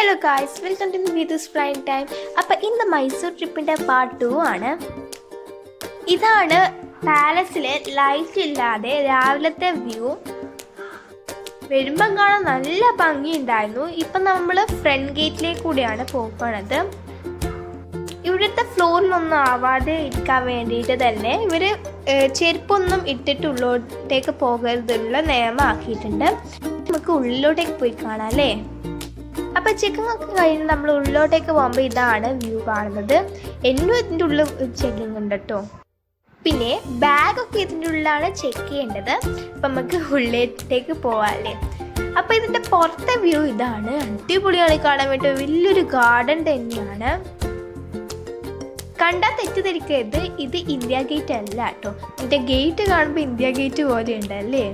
Hello guys, welcome to Vithu's prime time. അപ്പോൾ ഇന്ന് Mysore ട്രിപ്പിൻ്റെ part 2 ആണ്. ഇതാണ് പാലസിലെ ലൈറ്റ് ഇല്ലാതെ രാവിലത്തെ വ്യൂ. വരുമ്പം കാണാൻ നല്ല ഭംഗിയുണ്ടായിരുന്നു. ഇപ്പം നമ്മൾ ഫ്രണ്ട് ഗേറ്റിലേക്ക് കൂടിയാണ് പോകുന്നത്. ഇവിടുത്തെ ഫ്ലോറിലൊന്നും ആവാതെ ഇരിക്കാൻ വേണ്ടിയിട്ട് തന്നെ ഇവർ ചെരുപ്പൊന്നും ഇട്ടിട്ട് ഉള്ളോട്ടേക്ക് പോകരുതുള്ള നിയമമാക്കിയിട്ടുണ്ട്. നമുക്ക് ഉള്ളിലോട്ടേക്ക് പോയി കാണാം അല്ലേ. അപ്പോൾ ചെക്കിംഗ് ഒക്കെ കഴിഞ്ഞ് നമ്മൾ ഉള്ളിലോട്ടേക്ക് പോകുമ്പോൾ ഇതാണ് വ്യൂ കാണുന്നത്. എന്നും ഇതിൻ്റെ ഉള്ളിൽ ചെക്കിംഗ് ഉണ്ട് കേട്ടോ. പിന്നെ ബാഗൊക്കെ ഇതിൻ്റെ ഉള്ളിലാണ് ചെക്ക് ചെയ്യേണ്ടത്. അപ്പം നമുക്ക് ഉള്ളിലേക്ക് പോവാല്ലേ. അപ്പോൾ ഇതിൻ്റെ പുറത്തെ വ്യൂ ഇതാണ്. അടിപൊളിയാണ് കാണാൻ വേണ്ടി. വലിയൊരു ഗാർഡൻ തന്നെയാണ്. കണ്ടാൽ തെറ്റിദ്ധരിക്കരുത്, ഇത് ഇന്ത്യ ഗേറ്റ് അല്ല കേട്ടോ. ഇതിൻ്റെ ഗേറ്റ് കാണുമ്പോൾ ഇന്ത്യ ഗേറ്റ് പോലെ ഉണ്ടല്ലേ.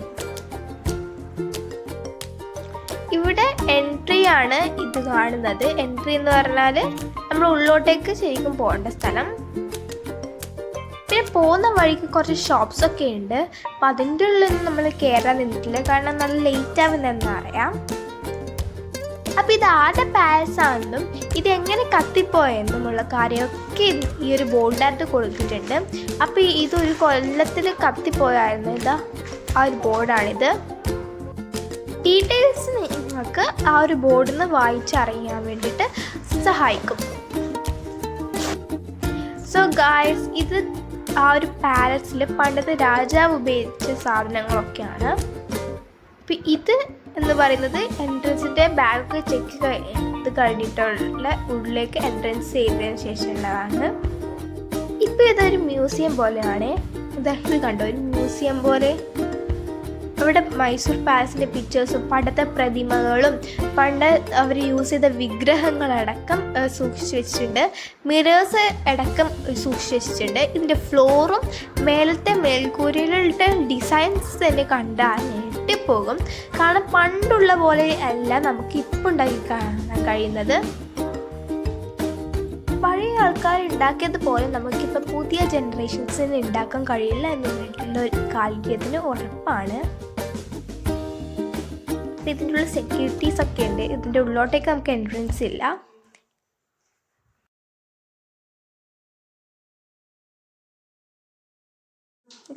ഇവിടെ എൻട്രി ആണ് ഇത് കാണുന്നത്. എൻട്രി എന്ന് പറഞ്ഞാൽ നമ്മൾ ഉള്ളോട്ടേക്ക് ശരിക്കും പോകേണ്ട സ്ഥലം. പിന്നെ പോകുന്ന വഴിക്ക് കുറച്ച് ഷോപ്സ് ഒക്കെ ഉണ്ട്. അപ്പം അതിൻ്റെ ഉള്ളിൽ നമ്മൾ കയറാൻ നിന്നിട്ടില്ല, കാരണം നല്ല ലേറ്റ് ആവുന്നതെന്ന് അറിയാം. അപ്പം ഇത് ആരുടെ പാലസ് ആണെന്നും ഇത് എങ്ങനെ കത്തിപ്പോയെന്നുമുള്ള കാര്യമൊക്കെ ഈ ഒരു ബോർഡിനകത്ത് കൊടുത്തിട്ടുണ്ട്. അപ്പം ഇതൊരു കൊല്ലത്തിൽ കത്തിപ്പോയായിരുന്നു. ഇതാ ആ ഒരു ബോർഡാണിത്. ഡീറ്റെയിൽസ് നിങ്ങൾക്ക് ആ ഒരു ബോർഡിൽ നിന്ന് വായിച്ചറിയാൻ വേണ്ടിയിട്ട് സഹായിക്കും. സോ ഗായ്സ്, ഇത് ആ ഒരു പാലസിൽ പണ്ടത്തെ രാജാവ് ഉപയോഗിച്ച സാധനങ്ങളൊക്കെയാണ്. അപ്പം ഇത് എന്ന് പറയുന്നത് എൻട്രൻസിൻ്റെ ബാഗ് ചെക്ക് ചെയ്ത് കഴിഞ്ഞിട്ടുള്ള ഉള്ളിലേക്ക് എൻട്രൻസ് ചെയ്തതിന് ശേഷമുള്ളതാണ്. ഇപ്പം ഇതൊരു മ്യൂസിയം പോലെയാണ്. ഇത് കണ്ടോ, ഒരു മ്യൂസിയം പോലെ. അവിടെ മൈസൂർ പാലസിൻ്റെ പിക്ചേഴ്സും പണ്ടത്തെ പ്രതിമകളും പണ്ട് അവർ യൂസ് ചെയ്ത വിഗ്രഹങ്ങളടക്കം സൂക്ഷിച്ച് വെച്ചിട്ടുണ്ട്. മിറേഴ്സ് അടക്കം സൂക്ഷിച്ച് വെച്ചിട്ടുണ്ട്. ഇതിൻ്റെ ഫ്ലോറും മേലത്തെ മേൽക്കൂരയിലുള്ള ഡിസൈൻസ് തന്നെ കണ്ടാൽ ഞെട്ടിപ്പോകും. കാരണം പണ്ടുള്ള പോലെ അല്ല നമുക്ക് ഇപ്പോൾ ഉണ്ടാക്കി കാണാൻ കഴിയുന്നത്. പഴയ ആൾക്കാർ ഉണ്ടാക്കിയതുപോലെ നമുക്കിപ്പോൾ പുതിയ ജനറേഷൻസിന് ഉണ്ടാക്കാൻ കഴിയില്ല എന്നുള്ള ഒരു കാര്യത്തിന് ഉറപ്പാണ്. ഇതിൻ്റെ ഉള്ളിൽ സെക്യൂരിറ്റീസ് ഒക്കെ ഉണ്ട്. ഇതിൻ്റെ ഉള്ളിലോട്ടേക്ക് നമുക്ക് എൻട്രൻസ് ഇല്ല.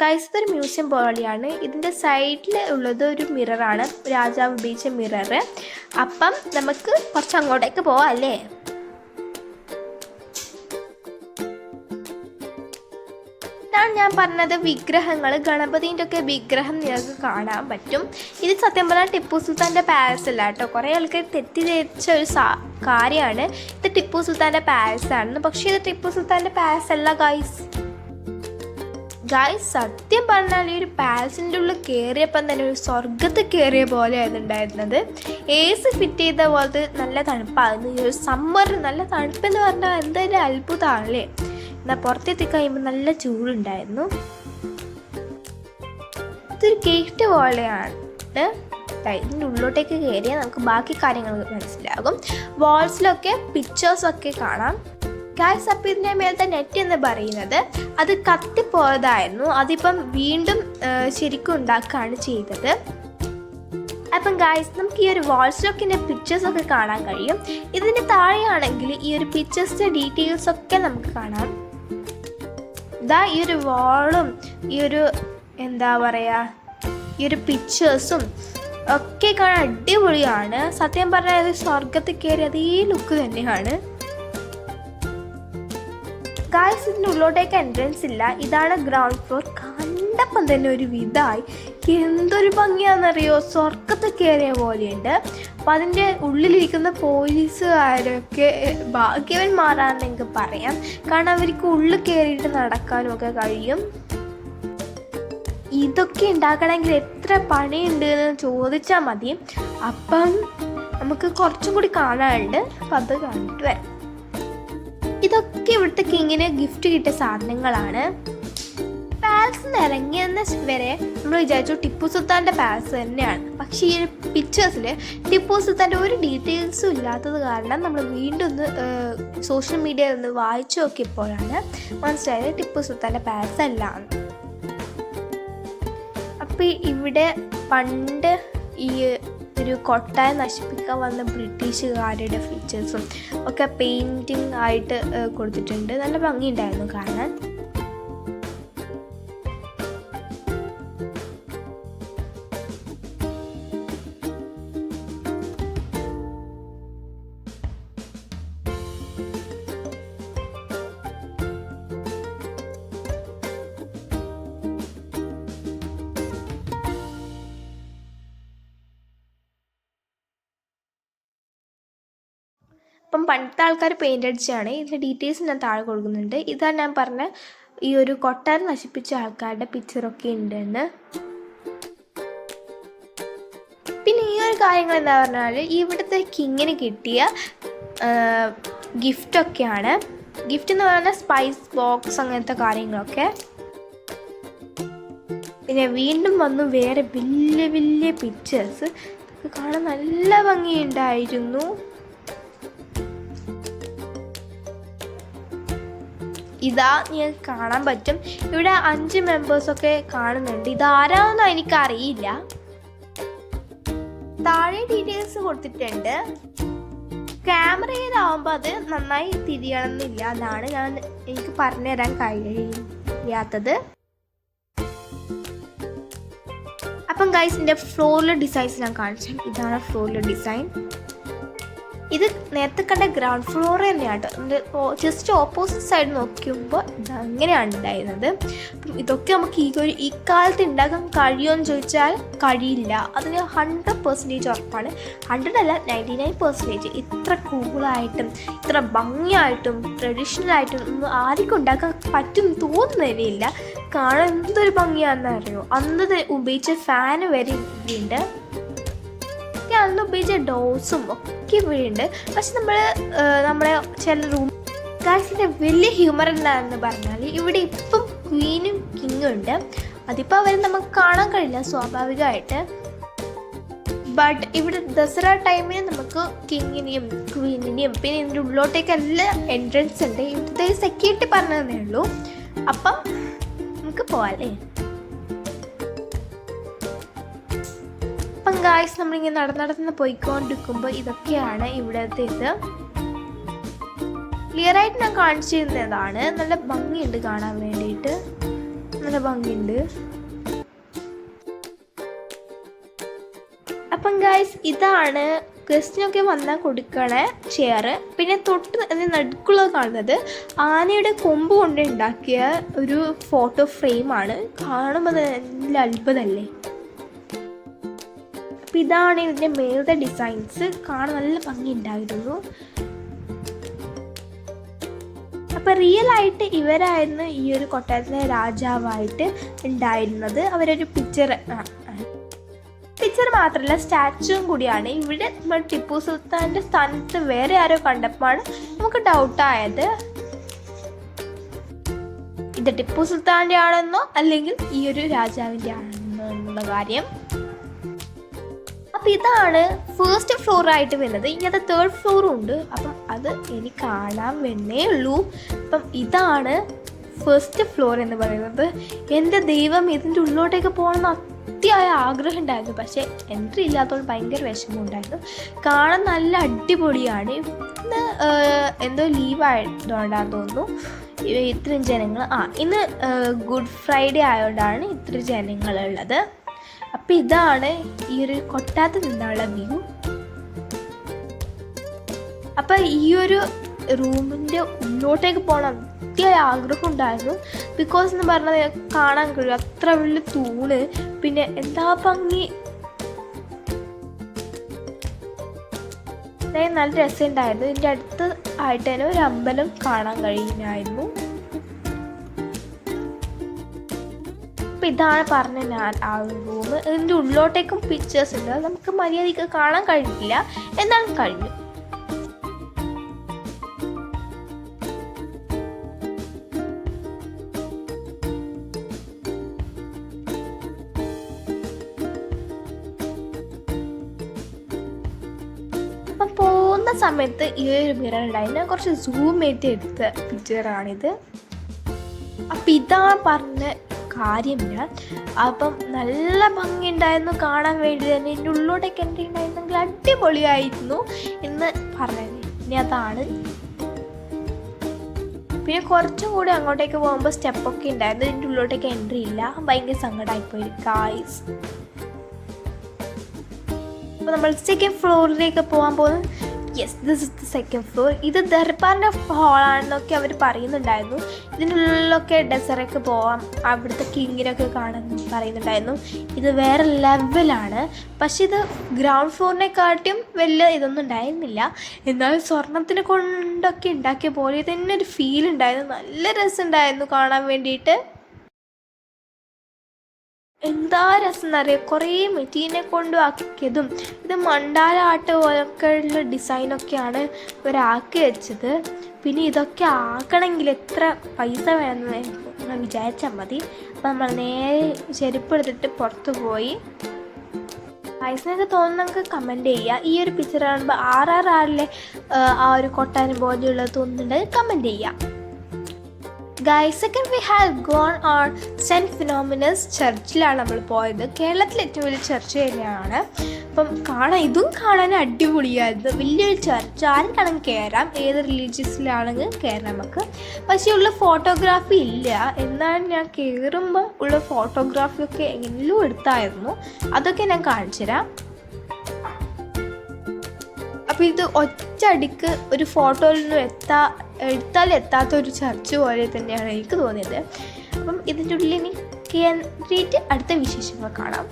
ഗൈസ്, ഇതൊരു മ്യൂസിയം പോലെയാണ്. ഇതിൻ്റെ സൈഡിൽ ഉള്ളത് ഒരു മിററാണ്, രാജാവ് ഉപയോഗിച്ച മിറർ. അപ്പം നമുക്ക് കുറച്ച് അങ്ങോട്ടേക്ക് പോവാം അല്ലേ. ഞാൻ പറഞ്ഞത് വിഗ്രഹങ്ങൾ, ഗണപതിൻ്റെ ഒക്കെ വിഗ്രഹം നിങ്ങൾക്ക് കാണാൻ പറ്റും. ഇത് സത്യം പറഞ്ഞാൽ ടിപ്പു സുൽത്താൻ്റെ പാലസ് അല്ല കേട്ടോ. കുറേ ആൾക്കാർ തെറ്റിദ്ധരിച്ച ഒരു കാര്യമാണ് ഇത് ടിപ്പു സുൽത്താൻ്റെ പാലസ് ആണെന്ന്. പക്ഷേ ഇത് ടിപ്പു സുൽത്താൻ്റെ പാലസ് അല്ല ഗൈസ്. സത്യം പറഞ്ഞാൽ ഈ ഒരു പാലസിൻ്റെ ഉള്ളിൽ കയറിയപ്പം തന്നെ ഒരു സ്വർഗത്ത് കയറിയ പോലെയായിരുന്നു ഉണ്ടായിരുന്നത്. AC ഫിറ്റ് ചെയ്ത പോലത്തെ നല്ല തണുപ്പായിരുന്നു. ഈ ഒരു സമ്മറിന് നല്ല തണുപ്പെന്ന് പറഞ്ഞാൽ എന്തായാലും അത്ഭുതമാണല്ലേ. എന്നാൽ പുറത്തെത്തി കഴിയുമ്പോൾ നല്ല ചൂടുണ്ടായിരുന്നു. ഇതൊരു ഗേറ്റ് പോലെയാണ്. ഇതിൻ്റെ ഉള്ളിലോട്ടേക്ക് കയറിയാൽ നമുക്ക് ബാക്കി കാര്യങ്ങൾ മനസ്സിലാകും. വാൾസിലൊക്കെ പിക്ചേഴ്സൊക്കെ കാണാം. ഗൈസ്, അപ്പോൾ ഇതിൻ്റെ മേലത്തെ നെറ്റ് എന്ന് പറയുന്നത് അത് കത്തിപ്പോയതായിരുന്നു. അതിപ്പം വീണ്ടും ശരിക്കും ഉണ്ടാക്കുകയാണ് ചെയ്തത്. അപ്പം ഗൈസ്, നമുക്ക് ഈ ഒരു വാൾസിലൊക്കെ പിക്ചേഴ്സൊക്കെ കാണാൻ കഴിയും. ഇതിൻ്റെ താഴെയാണെങ്കിൽ ഈ ഒരു പിക്ചേഴ്സിൻ്റെ ഡീറ്റെയിൽസൊക്കെ നമുക്ക് കാണാം. ഇതാ ഈ ഒരു വാളും ഈ ഒരു എന്താ പറയുക, ഈ ഒരു പിക്ചേഴ്സും ഒക്കെ കാണാൻ അടിപൊളിയാണ്. സത്യം പറഞ്ഞാൽ സ്വർഗത്തിൽ കയറി അതേ ലുക്ക് തന്നെയാണ്. ഗായ്സ്, ഇതിൻ്റെ ഉള്ളിലോട്ടേക്ക് എൻട്രൻസ് ഇല്ല. ഇതാണ് ഗ്രൗണ്ട് ഫ്ലോർ. കണ്ടപ്പം തന്നെ ഒരു വിധമായി. എന്തൊരു ഭംഗിയാണെന്നറിയോ, സ്വർഗത്തിൽ കയറിയ പോലെയുണ്ട്. അപ്പം അതിൻ്റെ ഉള്ളിലിരിക്കുന്ന പോലീസുകാരൊക്കെ ഭാഗ്യവന്മാരാണെന്ന് എനിക്ക് പറയാം. കാരണം അവർക്ക് ഉള്ളിൽ കയറിയിട്ട് നടക്കാനും ഒക്കെ കഴിയും. ഇതൊക്കെ ഉണ്ടാക്കണമെങ്കിൽ എത്ര പണിയുണ്ട് എന്ന് ചോദിച്ചാൽ മതി. അപ്പം നമുക്ക് കുറച്ചും കൂടി കാണാനുണ്ട്. അപ്പം അത് കണ്ടിട്ട് വരാം. ഇതൊക്കെ ഇവിടുത്തെ കിങ്ങിന് ഗിഫ്റ്റ് കിട്ടിയ സാധനങ്ങളാണ്. പാലസ് നിന്ന് ഇറങ്ങിയെന്ന് വരെ നമ്മൾ വിചാരിച്ചു ടിപ്പു സുൽത്താൻ്റെ പാലസ് തന്നെയാണ്. പക്ഷേ ഈ പിക്ചേഴ്സിൽ ടിപ്പു സുൽത്താൻ്റെ ഒരു ഡീറ്റെയിൽസും ഇല്ലാത്തത് കാരണം നമ്മൾ വീണ്ടും ഒന്ന് സോഷ്യൽ മീഡിയയിൽ ഒന്ന് വായിച്ചു നോക്കിയപ്പോഴാണ് മനസ്സിലായത് ടിപ്പു സുൽത്താൻ്റെ പാലസ് അല്ല. അപ്പോൾ ഇവിടെ പണ്ട് ഈ ഒരു കൊട്ടാരം നശിപ്പിക്കാൻ വന്ന ബ്രിട്ടീഷുകാരുടെ ഫീച്ചേഴ്സും ഒക്കെ പെയിൻറ്റിങ് ആയിട്ട് കൊടുത്തിട്ടുണ്ട്. നല്ല ഭംഗിയുണ്ടായിരുന്നു കാണാൻ. അപ്പം പണ്ടത്തെ ആൾക്കാർ പെയിൻ്റ് അടിച്ചാണ്. ഇതിൻ്റെ ഡീറ്റെയിൽസ് ഞാൻ താഴെ കൊടുക്കുന്നുണ്ട്. ഇതാണ് ഞാൻ പറഞ്ഞ ഈ ഒരു കൊട്ടാരം നശിപ്പിച്ച ആൾക്കാരുടെ പിക്ചറൊക്കെ ഉണ്ടെന്ന്. പിന്നെ ഈ ഒരു കാര്യങ്ങൾ എന്താ പറഞ്ഞാൽ ഇവിടുത്തെ കിങ്ങിന് കിട്ടിയ ഗിഫ്റ്റൊക്കെയാണ്. ഗിഫ്റ്റ് എന്ന് പറഞ്ഞാൽ സ്പൈസ് ബോക്സ് അങ്ങനത്തെ കാര്യങ്ങളൊക്കെ. പിന്നെ വീണ്ടും വന്നു വേറെ വലിയ വലിയ പിക്ചേഴ്സ്. ഇതൊക്കെ കാണാൻ നല്ല ഭംഗിയുണ്ടായിരുന്നു. ഇതാ നിങ്ങൾക്ക് കാണാൻ പറ്റും. ഇവിടെ 5 മെമ്പേഴ്സൊക്കെ കാണുന്നുണ്ട്. ഇതാരാണെന്ന് എനിക്കറിയില്ല. താഴെ ഡീറ്റെയിൽസ് കൊടുത്തിട്ടുണ്ട്. ക്യാമറയിലാവുമ്പോൾ അത് നന്നായി തിരിയണമെന്നില്ല. അതാണ് എനിക്ക് പറഞ്ഞു തരാൻ കഴിയാത്തത്. അപ്പം ഗൈസ്, എൻ്റെ ഫ്ലോറിലെ ഡിസൈൻസ് ഞാൻ കാണിച്ചു. ഇതാണ് ഫ്ലോറിലെ ഡിസൈൻ. ഇത് നേരത്തെ കണ്ട ഗ്രൗണ്ട് ഫ്ലോർ തന്നെയാണ് കേട്ടോ. ജസ്റ്റ് ഓപ്പോസിറ്റ് സൈഡ് നോക്കുമ്പോൾ ഇതങ്ങനെയാണ് ഉണ്ടായിരുന്നത്. അപ്പം ഇതൊക്കെ നമുക്ക് ഈ കാലത്ത് ഉണ്ടാക്കാൻ കഴിയുമോ എന്ന് ചോദിച്ചാൽ കഴിയില്ല. അതിന് 100% ഉറപ്പാണ്. 100 അല്ല, 99%. ഇത്ര കൂളായിട്ടും ഇത്ര ഭംഗിയായിട്ടും ട്രഡീഷണലായിട്ടും ഒന്നും ആർക്കും ഉണ്ടാക്കാൻ പറ്റും തോന്നുന്നില്ല. കാണാൻ എന്തൊരു ഭംഗിയാണെന്ന് അറിയോ. അന്ന് ഉപയോഗിച്ച ഫാന് വരെ ഉണ്ട്. അന്ന് ഉപയോഗിച്ച ഡോസും ഒക്കെ വീഴുണ്ട്. പക്ഷെ നമ്മുടെ ചില റൂം ഗായ്സിൻ്റെ വലിയ ഹ്യൂമർ എന്താണെന്ന് പറഞ്ഞാൽ ഇവിടെ ഇപ്പം ക്വീനും കിങ്ങും ഉണ്ട്. അതിപ്പോൾ അവരെ നമുക്ക് കാണാൻ കഴിയില്ല സ്വാഭാവികമായിട്ട്. ബട്ട് ഇവിടെ ദസറ ടൈമിന് നമുക്ക് കിങ്ങിനെയും ക്വീനിനെയും പിന്നെ ഇതിൻ്റെ ഉള്ളിലോട്ടേക്കെല്ലാം എൻട്രൻസ് ഉണ്ട്. ഇവിടുത്തെ സെക്യൂരിറ്റി പറഞ്ഞതേ ഉള്ളൂ. അപ്പം നമുക്ക് പോവാല്ലേ. ഗായ്സ്, നമ്മളിങ്ങനെ നടന്ന് പോയിക്കൊണ്ടിരിക്കുമ്പോൾ ഇതൊക്കെയാണ് ഇവിടുത്തെ ഇത്. ക്ലിയറായിട്ട് ഞാൻ കാണിച്ചു തരുന്നതാണ്. നല്ല ഭംഗിയുണ്ട് കാണാൻ വേണ്ടിയിട്ട്. നല്ല ഭംഗിയുണ്ട്. അപ്പം ഗായ്സ്, ഇതാണ് ഗസ്റ്റിനൊക്കെ വന്നാൽ കൊടുക്കണ ചെയർ. പിന്നെ തൊട്ട് നടുക്കുള്ളത് കാണുന്നത് ആനയുടെ കൊമ്പ് കൊണ്ട് ഉണ്ടാക്കിയ ഒരു ഫോട്ടോ ഫ്രെയിമാണ്. കാണുമ്പോൾ നല്ല അത്ഭുതമല്ലേ. അപ്പം ഇതാണ് ഇതിൻ്റെ മേലത്തെ ഡിസൈൻസ്. കാണാൻ നല്ല ഭംഗി ഉണ്ടായിരുന്നു. അപ്പം റിയലായിട്ട് ഇവരായിരുന്നു ഈ ഒരു കൊട്ടാരത്തിലെ രാജാവായിട്ട് ഉണ്ടായിരുന്നത്. അവരൊരു പിക്ചർ മാത്രമല്ല, സ്റ്റാച്ചുവും കൂടിയാണ്. ഇവിടെ നമ്മൾ ടിപ്പു സുൽത്താൻ്റെ സ്ഥാനത്ത് വേറെ ആരോ കണ്ടപ്പോഴാണ് നമുക്ക് ഡൗട്ടായത് ഇത് ടിപ്പു സുൽത്താൻ്റെ ആണെന്നോ അല്ലെങ്കിൽ ഈ ഒരു രാജാവിൻ്റെ ആണെന്നോ എന്നുള്ള കാര്യം. അപ്പം ഇതാണ് ഫസ്റ്റ് ഫ്ലോറായിട്ട് വരുന്നത്. ഇങ്ങനത്തെ 3rd ഫ്ലോറും ഉണ്ട്. അപ്പം അത് എനിക്ക് കാണാൻ വേണ്ടേ ഉള്ളൂ. അപ്പം ഇതാണ് ഫസ്റ്റ് ഫ്ലോർ എന്ന് പറയുന്നത്. എൻ്റെ ദൈവം, ഇതിൻ്റെ ഉള്ളിലോട്ടേക്ക് പോകണമെന്ന് അതിയായ ആഗ്രഹം ഉണ്ടായിരുന്നു. പക്ഷേ എൻട്രി ഇല്ലാത്തതുകൊണ്ട് ഭയങ്കര വിഷമം ഉണ്ടായിരുന്നു. കാണാൻ നല്ല അടിപൊളിയാണ്. ഇന്ന് എന്തോ ലീവായതുകൊണ്ടാണെന്ന് തോന്നുന്നു ഇത്രയും ജനങ്ങൾ. ഇന്ന് ഗുഡ് ഫ്രൈഡേ ആയതുകൊണ്ടാണ് ഇത്ര ജനങ്ങളുള്ളത്. അപ്പം ഇതാണ് ഈ ഒരു കൊട്ടാരത്തിൽ നിന്നുള്ള വ്യൂ. അപ്പം ഈ ഒരു റൂമിൻ്റെ ഉള്ളിലോട്ടേക്ക് പോകണം അതിയായ ആഗ്രഹം ഉണ്ടായിരുന്നു. ബിക്കോസ് എന്ന് പറഞ്ഞത് കാണാൻ കഴിയും. അത്ര വലിയ തൂണ്, പിന്നെ എന്താ ഭംഗി. നല്ല രസമുണ്ടായിരുന്നു. ഇതിൻ്റെ അടുത്ത് ആയിട്ട് തന്നെ ഒരു അമ്പലം കാണാൻ കഴിയുമായിരുന്നു. അപ്പം ഇതാണ് പറഞ്ഞ ഞാൻ ആ ഒരു റൂം. ഇതിൻ്റെ ഉള്ളിലോട്ടേക്കും പിക്ചേഴ്സ് ഉണ്ട്. നമുക്ക് മര്യാദയ്ക്ക് കാണാൻ കഴിഞ്ഞില്ല, എന്നാലും കഴിഞ്ഞു. അപ്പം പോകുന്ന സമയത്ത് ഈ ഒരു മിറർ ഉണ്ടായിരുന്നു. കുറച്ച് സൂം ചെയ്ത് എടുത്ത പിക്ചറാണിത്. അപ്പം ഇതാ പറഞ്ഞ കാര്യമില്ല. അപ്പം നല്ല ഭംഗിയുണ്ടായിരുന്നു കാണാൻ വേണ്ടി തന്നെ. എൻ്റെ ഉള്ളിലോട്ടൊക്കെ എൻട്രി ഉണ്ടായിരുന്നെങ്കിൽ അടിപൊളിയായിരുന്നു എന്ന് പറഞ്ഞത്. ഇനി അതാണ്. പിന്നെ കുറച്ചും കൂടി അങ്ങോട്ടേക്ക് പോകുമ്പോൾ സ്റ്റെപ്പൊക്കെ ഉണ്ടായിരുന്നു. ഇതിൻ്റെ ഉള്ളിലോട്ടേക്ക് എൻട്രി ഇല്ല. ഭയങ്കര സങ്കടമായിപ്പോയി ഗായ്സ്. അപ്പോൾ നമ്മൾ സെക്കൻഡ് ഫ്ലോറിലേക്ക് പോകാൻ പോകുന്നത്. Yes, this is the second floor. ഇത് ദർബാറിൻ്റെ ഹാളാണെന്നൊക്കെ അവർ പറയുന്നുണ്ടായിരുന്നു. ഇതിനുള്ളിലൊക്കെ ഡെസറൊക്കെ പോവാം, അവിടുത്തെ കിങ്ങിനൊക്കെ കാണാൻ പറയുന്നുണ്ടായിരുന്നു. ഇത് വേറെ ലെവലാണ്. പക്ഷെ ഇത് ഗ്രൗണ്ട് ഫ്ലോറിനെക്കാട്ടും വലിയ ഇതൊന്നും ഉണ്ടായിരുന്നില്ല. എന്നാൽ സ്വർണത്തിനെ കൊണ്ടൊക്കെ ഉണ്ടാക്കിയ പോലെ തന്നെ ഒരു ഫീൽ ഉണ്ടായിരുന്നു. നല്ല രസമുണ്ടായിരുന്നു കാണാൻ വേണ്ടിയിട്ട്. എന്താ രസം എന്നറിയാം. കുറേ മെറ്റീരിയലിനെ കൊണ്ടും ആക്കിയതും ഇത് മണ്ടാല ആട്ട് പോലൊക്കെ ഉള്ള ഡിസൈനൊക്കെയാണ് ഇവരാക്കി വെച്ചത്. പിന്നെ ഇതൊക്കെ ആക്കണമെങ്കിൽ എത്ര പൈസ വേണമെന്ന് വിചാരിച്ചാൽ മതി. അപ്പം നമ്മൾ നേരെ ചെരുപ്പ് എടുത്തിട്ട് പുറത്ത് പോയി. പൈസയൊക്കെ തോന്നുന്നു നമുക്ക് കമൻറ്റ് ചെയ്യുക. ഈ ഒരു പിക്ചർ കാണുമ്പോൾ RRRലെ ആ ഒരു കൊട്ടാരം പോലെയുള്ളത് തോന്നുന്നുണ്ടെങ്കിൽ കമൻറ്റ് ചെയ്യുക. Guys, second we have gone on saint Philomena's ചർച്ചിലാണ് നമ്മൾ പോയത്. കേരളത്തിലെ ഏറ്റവും വലിയ ചർച്ച് തന്നെയാണ്. അപ്പം ഇതും കാണാൻ അടിപൊളിയായിരുന്നു. വലിയൊരു ചർച്ച്, ആർക്കാണെങ്കിൽ കയറാം, ഏത് റിലീജിയസിലാണെങ്കിൽ കയറാം നമുക്ക്. പക്ഷേ ഉള്ള ഫോട്ടോഗ്രാഫി ഇല്ല. എന്നാൽ ഞാൻ കയറുമ്പോൾ ഉള്ള ഫോട്ടോഗ്രാഫിയൊക്കെ എങ്ങനെയും എടുത്തായിരുന്നു. അതൊക്കെ ഞാൻ കാണിച്ചു തരാം. അപ്പോൾ ഇത് ഒറ്റയടിക്ക് ഒരു ഫോട്ടോയിൽ നിന്നും എടുത്താൽ എത്താത്ത ഒരു ചർച്ച് പോലെ തന്നെയാണ് എനിക്ക് തോന്നിയത്. അപ്പം ഇതിൻ്റെ ഉള്ളിൽ ഇനി കയറിയിട്ട് അടുത്ത വിശേഷങ്ങൾ കാണാം.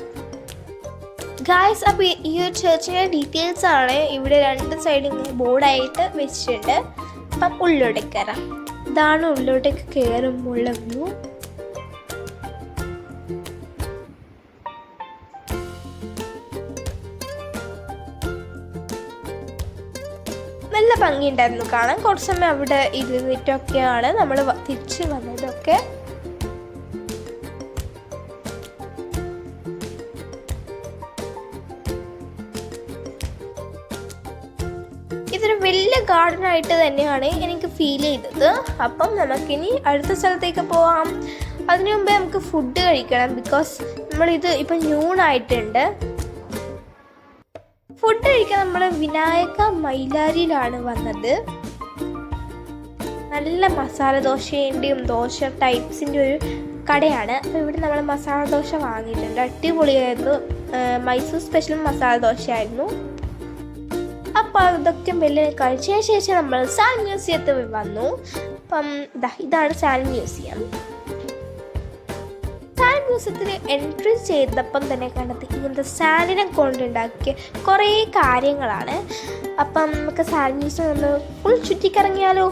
ഗായ്സ്, അപ്പോൾ ഈ ഒരു ചർച്ചിൻ്റെ ഡീറ്റെയിൽസ് ആണ് ഇവിടെ രണ്ട് സൈഡിൽ ഇങ്ങനെ ബോർഡായിട്ട് വെച്ചിട്ടുണ്ട്. അപ്പം ഉള്ളിലോട്ടേക്ക് കയറാം. ഇതാണ് ഉള്ളിലോട്ടേക്ക് കയറുമ്പോഴുള്ള വ്യൂ. നല്ല ഭംഗിയുണ്ടായിരുന്നു കാണാൻ. കുറച്ച് സമയം അവിടെ ഇരുന്നിട്ടൊക്കെയാണ് നമ്മൾ തിരിച്ച് വന്നതൊക്കെ. ഇതൊരു വലിയ ഗാർഡനായിട്ട് തന്നെയാണ് എനിക്ക് ഫീൽ ചെയ്തത്. അപ്പം നമുക്കിനി അടുത്ത സ്ഥലത്തേക്ക് പോവാം. അതിനു മുമ്പേ നമുക്ക് ഫുഡ് കഴിക്കണം. ബിക്കോസ് നമ്മളിത് ഇപ്പം ന്യൂണായിട്ടുണ്ട്. ഫുഡ് കഴിക്കാൻ നമ്മൾ വിനായക മൈലാരിയിലാണ് വന്നത്. നല്ല മസാല ദോശയുടെയും ദോശ ടൈപ്സിൻ്റെ ഒരു കടയാണ്. അപ്പോൾ ഇവിടെ നമ്മൾ മസാല ദോശ വാങ്ങിയിട്ടുണ്ട്. അടിപൊളിയായിരുന്നു. മൈസൂർ സ്പെഷ്യൽ മസാല ദോശയായിരുന്നു. അപ്പോൾ അതൊക്കെ വെള്ളിനെ കഴിച്ചതിന് ശേഷം നമ്മൾ സാൻ മ്യൂസിയത്തിൽ വന്നു. അപ്പം ഇതാണ് സാൻ മ്യൂസിയം. സാൻ മ്യൂസിയത്തിൽ എൻട്രി ചെയ്തപ്പം തന്നെ കണ്ടത് ഇങ്ങനത്തെ സാനിനെ കൊണ്ടുണ്ടാക്കിയ കുറേ കാര്യങ്ങളാണ്. അപ്പം നമുക്ക് സാൻ മ്യൂസിയം ഒന്ന് ഫുൾ ചുറ്റിക്കറങ്ങിയാലോ?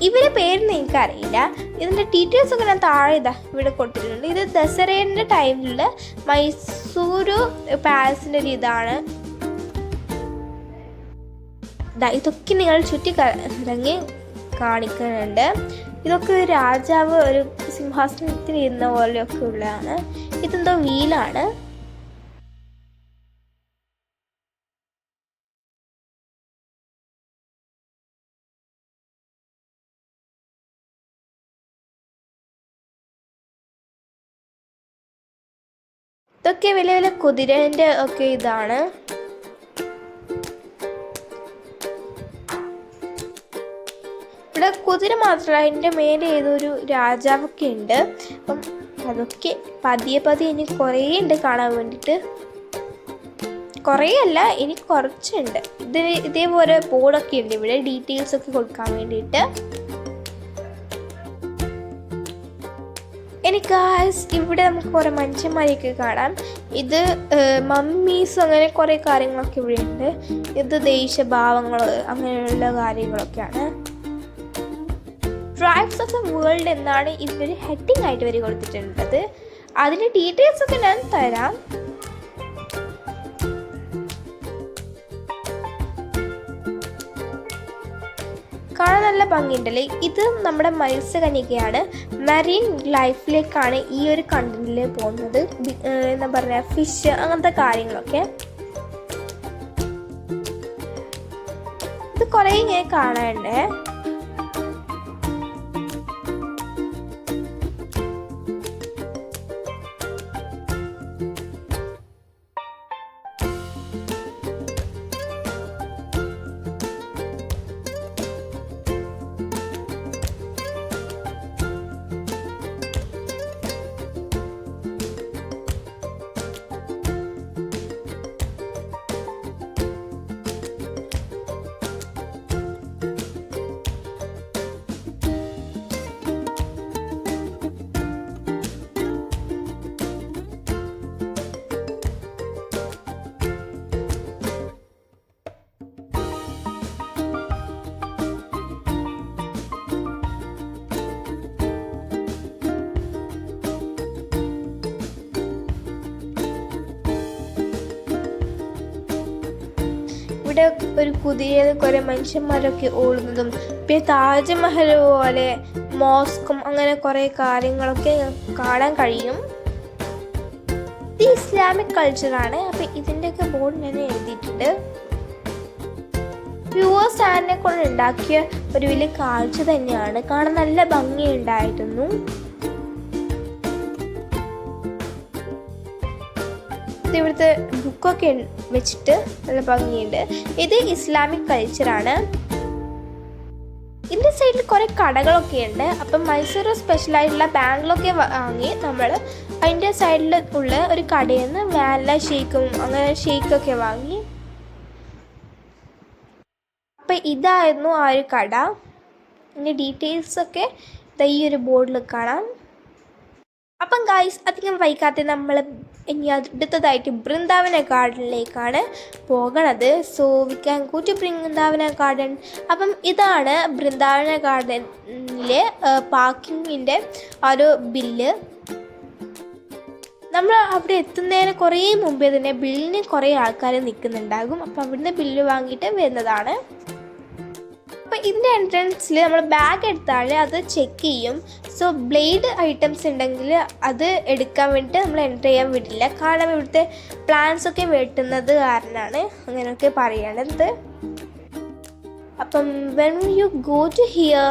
ഇവരെ പേരൊന്നും എനിക്കറിയില്ല. ഇതിൻ്റെ ഡീറ്റെയിൽസ് ഒക്കെ ഞാൻ താഴെ ഇവിടെ കൊടുത്തിട്ടുണ്ട്. ഇത് ദസറേൻ്റെ ടൈമിലുള്ള മൈസൂരു പാലസിൻ്റെ ഒരു ഇതാണ്. ഇതൊക്കെ നിങ്ങൾ ചുറ്റിക്കറങ്ങി കാണിക്കുന്നുണ്ട്. ഇതൊക്കെ രാജാവ് ഒരു സിംഹാസനത്തിൽ ഇരുന്ന പോലെയൊക്കെ ഉള്ളതാണ്. ഇതെന്തോ വീലാണ്. ഇതൊക്കെ വലിയ വലിയ കുതിരേൻ്റെ ഒക്കെ ഇതാണ്. ഇവിടെ കുതിര മാത്രമല്ല, അതിൻ്റെ മേലെ ഏതൊരു രാജാവൊക്കെ ഉണ്ട്. അപ്പം അതൊക്കെ പതിയെ ഇനി കുറേ ഉണ്ട് കാണാൻ വേണ്ടിയിട്ട്. കുറേ അല്ല, ഇനി കുറച്ചുണ്ട്. ഇതേപോലെ ബോർഡൊക്കെ ഉണ്ട് ഇവിടെ ഡീറ്റെയിൽസ് ഒക്കെ കൊടുക്കാൻ വേണ്ടിയിട്ട്. ഗായ്സ്, ഇവിടെ നമുക്ക് കുറേ മനുഷ്യന്മാരെയൊക്കെ കാണാം. ഇത് മമ്മീസ് അങ്ങനെ കുറേ കാര്യങ്ങളൊക്കെ ഇവിടെ ഉണ്ട്. ഇത് ദേശഭാവങ്ങൾ അങ്ങനെയുള്ള കാര്യങ്ങളൊക്കെയാണ്. ട്രൈബ്സ് ഓഫ് ദ വേൾഡ് എന്നാണ് ഇവർ ഹെഡിങ് ആയിട്ട് വരെ കൊടുത്തിട്ടുള്ളത്. അതിൻ്റെ ഡീറ്റെയിൽസ് ഒക്കെ ഞാൻ തരാം. കാണാൻ നല്ല ഭംഗിയുണ്ടല്ലേ. ഇത് നമ്മുടെ മത്സ്യകന്യകയാണ്. മറീൻ ലൈഫിലേക്കാണ് ഈ ഒരു കണ്ടന്റിൽ പോകുന്നത്. എന്താ പറയുക, ഫിഷ് അങ്ങനത്തെ കാര്യങ്ങളൊക്കെ. ഇത് കുറേ ഇങ്ങനെ കാണാനുണ്ട്. ഇവിടെ ഒരു കുതിരയിൽ കുറേ മനുഷ്യന്മാരൊക്കെ ഓടുന്നതും പിന്നെ താജ്മഹൽ പോലെ മോസ്കും അങ്ങനെ കുറേ കാര്യങ്ങളൊക്കെ കാണാൻ കഴിയും. ഇത് ഇസ്ലാമിക് കൾച്ചറാണ്. അപ്പം ഇതിൻ്റെയൊക്കെ ബോർഡ് ഞാൻ എഴുതിയിട്ടുണ്ട്. പ്യുവർ സാൻഡിനെ കൊണ്ട് ഉണ്ടാക്കിയ ഒരു വലിയ കാഴ്ച തന്നെയാണ്. കാണാൻ നല്ല ഭംഗിയുണ്ടായിരുന്നു. ഇവിടുത്തെ ബുക്കൊക്കെ വെച്ചിട്ട് നല്ല ഭംഗിയുണ്ട്. ഇത് ഇസ്ലാമിക് കൾച്ചറാണ്. ഇതിൻ്റെ സൈഡിൽ കുറേ കടകളൊക്കെ ഉണ്ട്. അപ്പം മൈസൂർ സ്പെഷ്യലായിട്ടുള്ള ബാങ്കിലൊക്കെ വാങ്ങി നമ്മൾ അതിൻ്റെ സൈഡിൽ ഉള്ള ഒരു കടയിൽ നിന്ന് വാനില ഷേക്കും അങ്ങനെ ഷേക്കൊക്കെ വാങ്ങി. അപ്പം ഇതായിരുന്നു ആ ഒരു കട. ഇതിൻ്റെ ഡീറ്റെയിൽസൊക്കെ ഈ ഒരു ബോർഡിൽ കാണാം. അപ്പം ഗായ്സ്, അധികം വൈകാതെ നമ്മൾ ഇനി അടുത്തതായിട്ട് ബൃന്ദാവന ഗാർഡനിലേക്കാണ് പോകണത്. So we can go to Brindavan garden. അപ്പം ഇതാണ് ബൃന്ദാവന ഗാർഡനിലെ പാർക്കിങ്ങിൻ്റെ ഒരു ബില്ല്. നമ്മൾ അവിടെ എത്തുന്നതിന് കുറേ മുമ്പേ തന്നെ ബില്ലിന് കുറേ ആൾക്കാർ നിൽക്കുന്നുണ്ടാകും. അപ്പം അവിടുന്ന് ബില്ല് വാങ്ങിയിട്ട് വരുന്നതാണ്. അപ്പോൾ ഇതിൻ്റെ എൻട്രൻസിൽ നമ്മൾ ബാഗ് എടുത്താൽ അത് ചെക്ക് ചെയ്യും. സോ ബ്ലേഡ് ഐറ്റംസ് ഉണ്ടെങ്കിൽ അത് എടുക്കാൻ വേണ്ടിയിട്ട് നമ്മൾ എൻ്റർ ചെയ്യാൻ വിടില്ല. കാരണം ഇവിടുത്തെ പ്ലാന്റ്സൊക്കെ വെട്ടുന്നത് കാരണമാണ് അങ്ങനെയൊക്കെ പറയണത്. അപ്പം when you go to here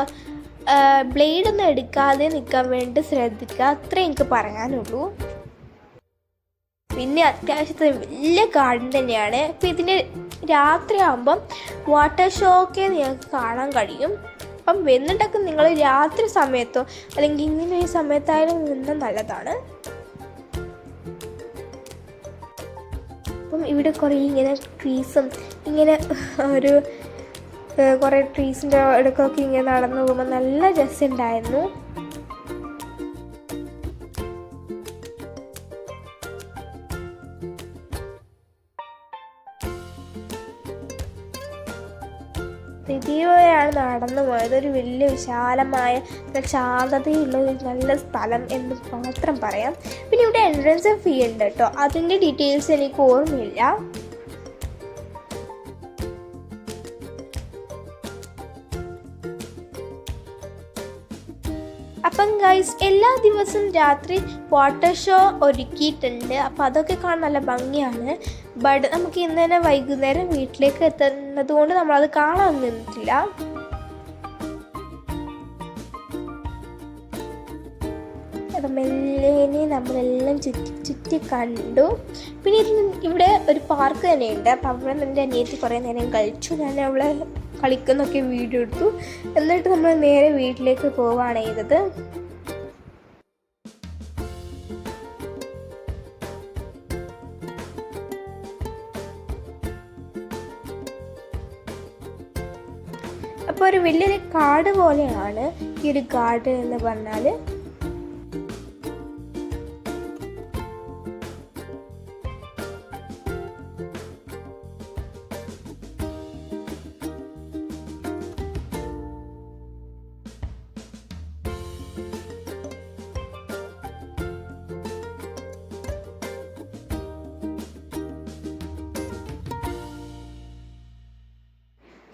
blade ഒന്നും എടുക്കാതെ നിൽക്കാൻ വേണ്ടി ശ്രദ്ധിക്കുക. അത്രേ എനിക്ക് പറയാനുള്ളൂ. പിന്നെ അത്യാവശ്യത്തിന് വലിയ ഗാർഡൻ തന്നെയാണ്. അപ്പോൾ ഇതിൻ്റെ രാത്രിയാകുമ്പം വാട്ടർ ഷോ ഒക്കെ നിങ്ങൾക്ക് കാണാൻ കഴിയും. അപ്പം വന്നിട്ടൊക്കെ നിങ്ങൾ രാത്രി സമയത്തോ അല്ലെങ്കിൽ ഇങ്ങനെ ഒരു സമയത്തായാലും നിന്നാൽ നല്ലതാണ്. അപ്പം ഇവിടെ കുറേ ഇങ്ങനെ ട്രീസും ഇങ്ങനെ ഒരു കുറേ ട്രീസിൻ്റെ ഇടയ്ക്കൊക്കെ ഇങ്ങനെ നടന്നു പോകുമ്പോൾ നല്ല രസമുണ്ടായിരുന്നു. ഇതിലൂടെയാണ് നടന്നു പോയത്. ഒരു വലിയ വിശാലമായ ശാന്തതയുള്ള ഒരു നല്ല സ്ഥലം എന്ന് മാത്രം പറയാം. പിന്നെ ഇവിടെ എൻട്രൻസ് ഫീ ഉണ്ട് കേട്ടോ. അതിൻ്റെ ഡീറ്റെയിൽസ് എനിക്ക് ഓർമ്മയില്ല. അപ്പം ഗൈസ്, എല്ലാ ദിവസവും രാത്രി വാട്ടർ ഷോ ഒരുക്കിയിട്ടുണ്ട്. അപ്പം അതൊക്കെ കാണാൻ നല്ല ഭംഗിയാണ്. ബട്ട് നമുക്ക് ഇന്ന് തന്നെ വൈകുന്നേരം വീട്ടിലേക്ക് എത്തുന്നത് കൊണ്ട് നമ്മളത് കാണാൻ നിന്നിട്ടില്ല. അപ്പം മെല്ലേനെ നമ്മളെല്ലാം ചുറ്റി കണ്ടു. പിന്നെ ഇവിടെ ഒരു പാർക്ക് തന്നെയുണ്ട്. അപ്പം അവിടെ എൻ്റെ അനിയത്തി കുറേ നേരം കളിച്ചു. ഞാൻ അവളെ കളിക്കുന്നൊക്കെ വീഡിയോ എടുത്തു. എന്നിട്ട് നമ്മൾ നേരെ വീട്ടിലേക്ക് പോവുകയാണ് ചെയ്തത്. അപ്പോൾ ഒരു വലിയൊരു കാട് പോലെയാണ് ഈ ഒരു ഗാർഡൻ എന്ന് പറഞ്ഞാൽ.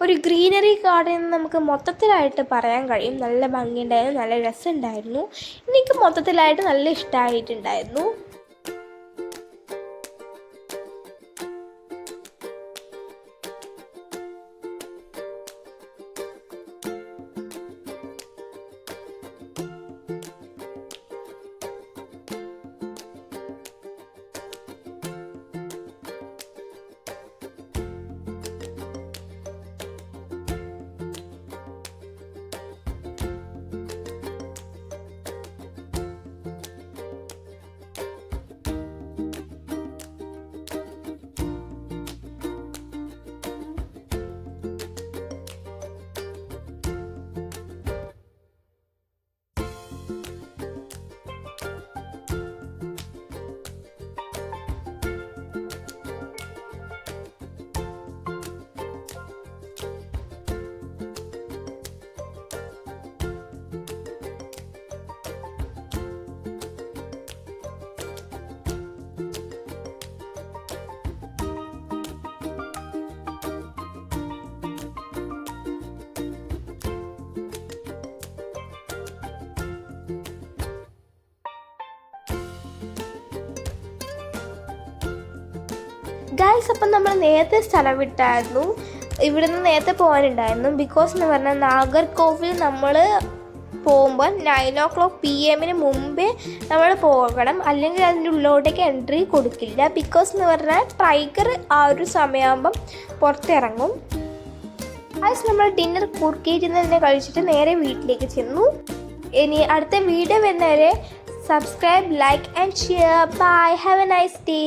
ഒരു ഗ്രീനറി ഗാർഡൻ നമുക്ക് മൊത്തത്തിലായിട്ട് പറയാൻ കഴിയും. നല്ല ഭംഗിയുണ്ടായിരുന്നു, നല്ല രസമുണ്ടായിരുന്നു. എനിക്ക് മൊത്തത്തിലായിട്ട് നല്ല ഇഷ്ടമായിട്ടുണ്ടായിരുന്നു. ഗൈസ്, അപ്പം നമ്മൾ നേരത്തെ സ്ഥലം വിട്ടായിരുന്നു. ഇവിടുന്ന് നേരത്തെ പോകാനുണ്ടായിരുന്നു. ബിക്കോസ് എന്ന് പറഞ്ഞാൽ നാഗർകോവിൽ നമ്മൾ പോകുമ്പോൾ 9 PM മുമ്പേ നമ്മൾ പോകണം, അല്ലെങ്കിൽ അതിൻ്റെ ഉള്ളിലോട്ടേക്ക് എൻട്രി കൊടുക്കില്ല. ബിക്കോസ് എന്ന് പറഞ്ഞാൽ ടൈഗർ ആ ഒരു സമയമാകുമ്പം പുറത്തിറങ്ങും. ഗൈസ്, നമ്മൾ ഡിന്നർ കുറുക്കിയിട്ട് തന്നെ കഴിച്ചിട്ട് നേരെ വീട്ടിലേക്ക് ചെന്നു. ഇനി അടുത്ത വീഡിയോ വരുന്നവരെ subscribe, like and share. Bye, have a nice day.